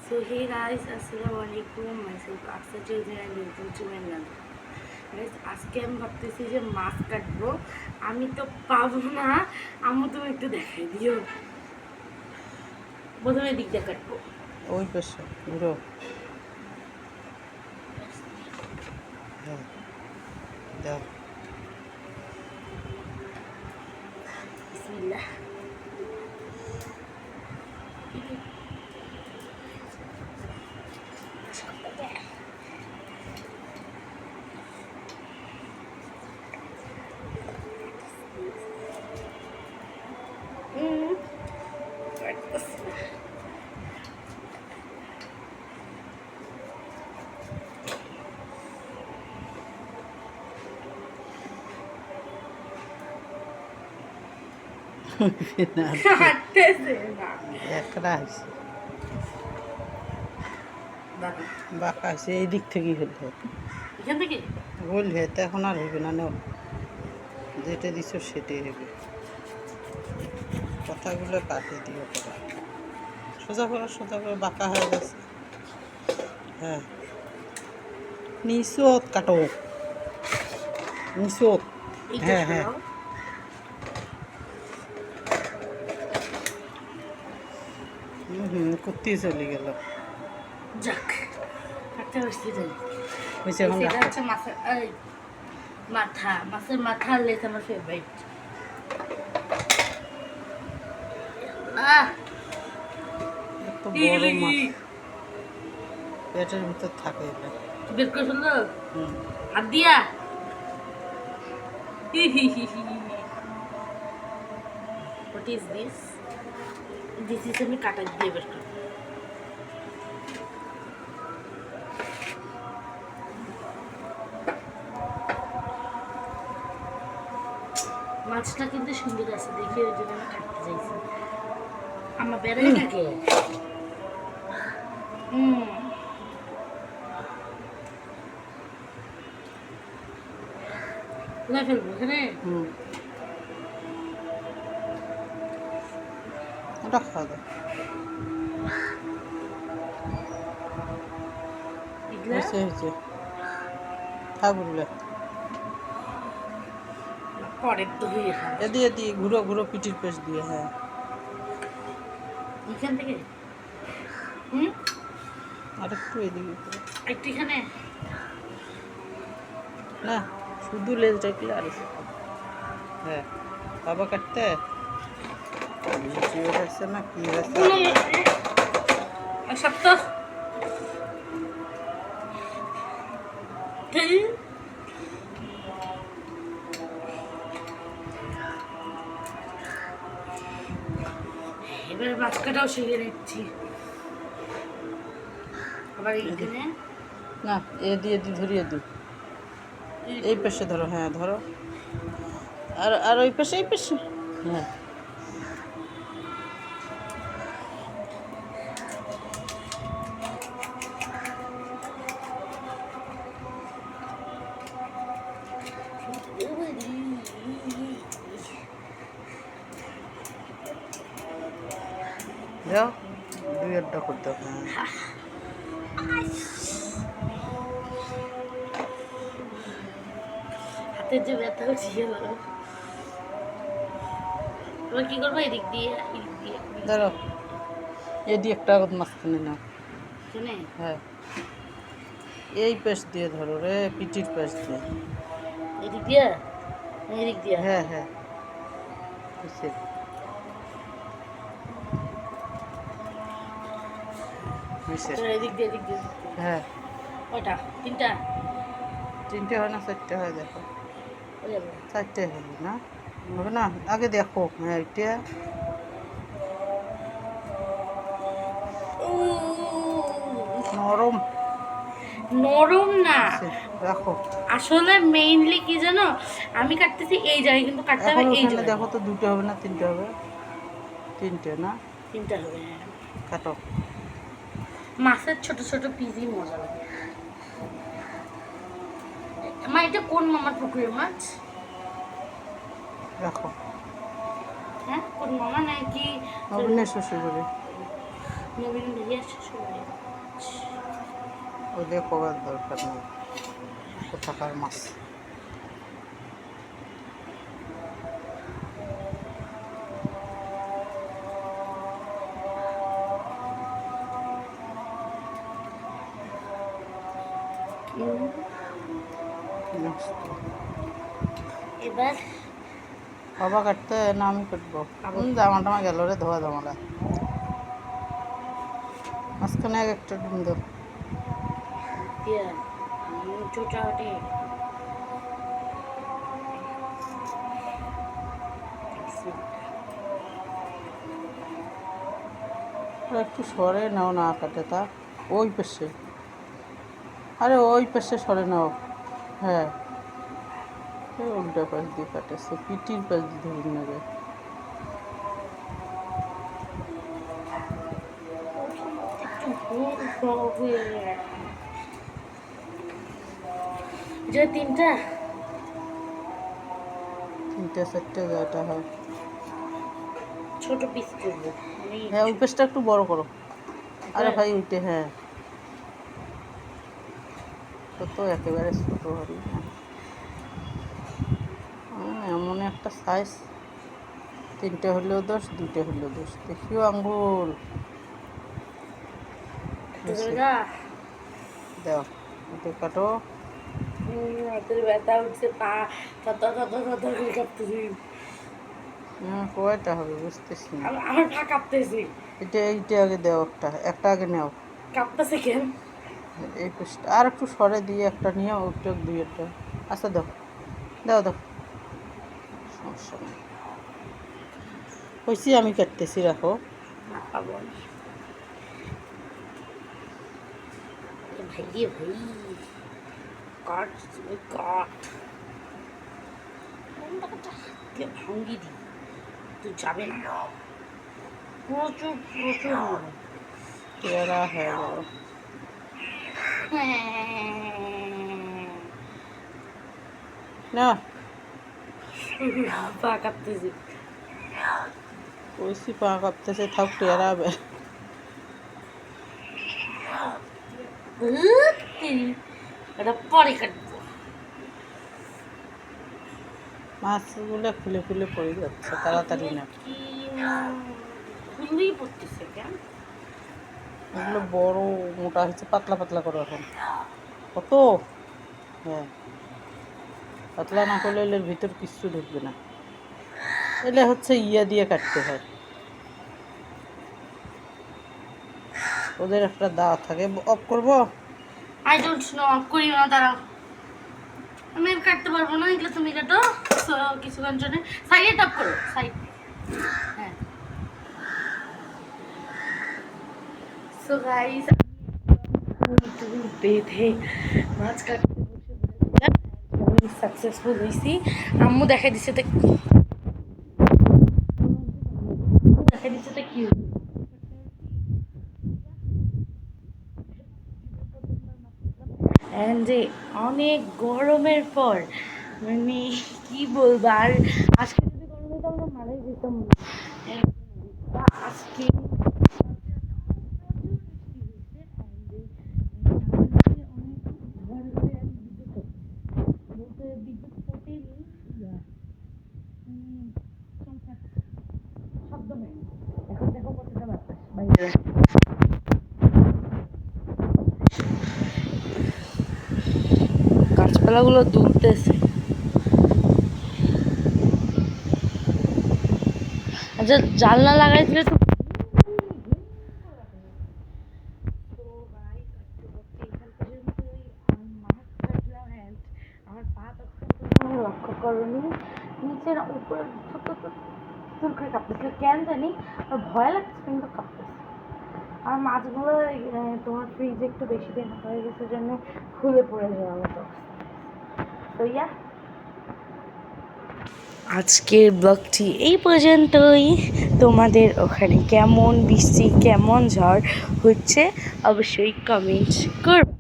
So hey guys, Assalamualaikum. Myself Aksa Choudhury and welcome to my channel. Guys, আজকে আমি ভাবতেছি যে মাছ কাটবো। আমি তো পাবো না। আমি তুমি একটু দেখাই দিও। প্রথমে দিক দিয়ে কাটবো। ওই পাশে ঘুরো। হ্যাঁ দাও। বিসমিল্লাহ। বাঁকা আছে এই দিক থেকেই হলে এখান থেকে বললে তো এখন আর হইবে না, নেও যেটা দিছ সেটাই হবে। কথাগুলো কাটে দিও করা, সোজা করে বাঁকা হয়ে গেছে। হ্যাঁ নিচত কাটো, নিচত। হ্যাঁ হ্যাঁ করতে চলে গেল। যাক কাটতে বসতে যাই। হয়েছে এখন এটা হচ্ছে মাছের মাথা, মাছের মাথা আর লেজ আমার ফেভারিট। এত বড় মাছ পেটের ভিতর থাকে, এটা বের করে ফেললো হাত দিয়া। What is this? This is আমি কাটা দিয়ে বের করব। মাছটা কিন্তু সুন্দর আছে দেখে, ওই জন্য আমি কাটতে চাইছি। আমার বেড়াই থাকে। কোথায় ফেলবো? এখানে ওটা খাওয়া দাও। হয়েছে হয়েছে খাবুলে পরের তো হয়ে খাবে। এদিকে ঘুরো পিটির পেশ দিয়ে। হ্যাঁ এখান থেকে আর একটু এদিকে একটু এখানে না, শুধু লেজ রাখলে আর হ্যাঁ বাবা কাটতে ভিডিও হচ্ছে না কি হচ্ছে সপ্তাহ এবারে মাছ কাটাও শিখে নিচ্ছি। আবার এখানে না এ দিয়ে ধরিয়ে দিই, এই পাশে ধরো। হ্যাঁ ধরো, আর ওই পাশে এই পাশে। হ্যাঁ যাও, দুই আড্ডা করতে হবে। হাতের যে ব্যথা উঠে গেল। এবার কি করবো? এদিক দিয়ে ধরো, এদি একটা মাঝখানে নাও। হ্যাঁ এই পেশ দিয়ে ধরো রে, পিটির পেশ দিয়ে। এদিক দিয়ে এদিক দিয়ে। হ্যাঁ হ্যাঁ এদিক দিয়ে এদিক দিয়ে। হ্যাঁ কয়টা? তিনটা হয় না, চারটে হয়। দেখো চারটে হবে না, হবে না, আগে দেখো। হ্যাঁ এটা নরম নরম না, রাখো। আসলে মেইনলি কি জানো, আমি কাটতেছি এই জায়গায়, কিন্তু কাটতে হবে এই জায়গায়। দেখো তো দুটো হবে না তিনটে হবে? তিনটে না, তিনটা হবে। কাটো। মাছের ছোট ছোট পিসই মজা লাগে। মা এটা কোন মামার পুকুরের মাছ? রাখো। হ্যাঁ কোন মামা নাকি নবীনের শ্বশুর বাড়ি। নবীন ভাইয়ার শ্বশুর বাড়ি। ওদের কবার দরকার নেই, কোথাকার মাছ। এবার বাবা কাটতে না আমি কাটবো? আবার? জামা টামা গেল রে, ধোয়া জামাটা। মাঝখানে এক একটা ডিম দাও। ইয়ে চোটাটে আর একটু সরে নাও না কাটে তা, ওই পাশে। আরে ওই পাশে সরে নাও। হ্যাঁ, এই উল্টা পাশ দিয়ে কাটেছে, পিটির পাশ দিয়ে ধরে নেবে। যে তিনটা তিনটে চারটে যেটা হয়। ছোট পিস করবো হ্যাঁ, ওই পাশটা একটু বড় করো। আরে ভাই ওইটা, হ্যাঁ তো একেবারে ছোট হবি না। এমন একটা সাইজ, তিনটে হলেও দোষ, দুটো হলেও দোষ। দেখিও আঙ্গুল দাও, ওটা কাটো। হাতের ব্যথা উঠছে, পা থর করে কাঁপতেছি। কয়টা হবে বুঝতেছি না। আমার পা কাঁপতেছি। এইটা আগে দাও, একটা আগে নাও। কাঁপতেছে কেন? এই পেস্টটা আর একটু সরে দিয়ে একটা নিয়ে ওইটা দুই একটা। আচ্ছা দাও দাও দাও, সমস্যা নেই। হয়েছি, আমি কাটতেছি, রাখো। ভাই রে ভাই, কাট কাট ভাঙ্গি দি, তুই যাবে না। প্রচুর প্রচুর পেয়ারা হয়ে গেল না। পা কাঁপতেছি। কইছি পা কাঁপতেছে, থাক পেয়ারা হবে। এটা পরে কাটবো। মাছগুলো খুলে খুলে পড়ে যাচ্ছে, তাড়াতাড়ি না। খুলেই পড়তেছে কেন? এগুলো বড় মোটা হচ্ছে, পাতলা পাতলা করো এখন। কত? হ্যাঁ, পাতলা না করলে এর ভিতর কিচ্ছু ঢুকবে না। এলে হচ্ছে ইয়া দিয়ে কাটতে হয়, ওদের একটা দাঁত থাকে। অফ করবো? আই ডোন্ট নো, অফ করি না, দাঁড়াও। আমি আর কাটতে পারবো না, এগুলো তুমি কাটো। কিছুক্ষণ জন্য সাইডে টপ করো, সাইড। হ্যাঁ, সো গাইস, বেঁধে মাছ কাটতে বসে সাকসেসফুল হয়েছি। আম্মু দেখা দিচ্ছে তো, দেখা দিচ্ছে তো কি যে অনেক গরমের পর, মানে কি বলবো আর, আজকে যদি গরম হতো আমরা মারাই যেতাম না। আজকে এখন দেখো কতটা বাতাস বাইরে। গাছপালাগুলো দুলতেছে। আচ্ছা, জানলা লাগাই দিলে তো। আমার পা তখন লক্ষ্য করনি, নিচের উপরে চুল করে কাঁপতেছিল কেন জানি, আর ভয় লাগছে কিন্তু কাঁপতেছে। আর মাছগুলো তোমার ফ্রিজে একটু বেশি দিন হয়ে গেছে জন্য খুলে পড়ে যাওয়ার মতো। তো ইয়া, আজকের ব্লগটি এই পর্যন্তই। তোমাদের ওখানে কেমন বৃষ্টি, কেমন ঝড় হচ্ছে অবশ্যই কমেন্ট করবে।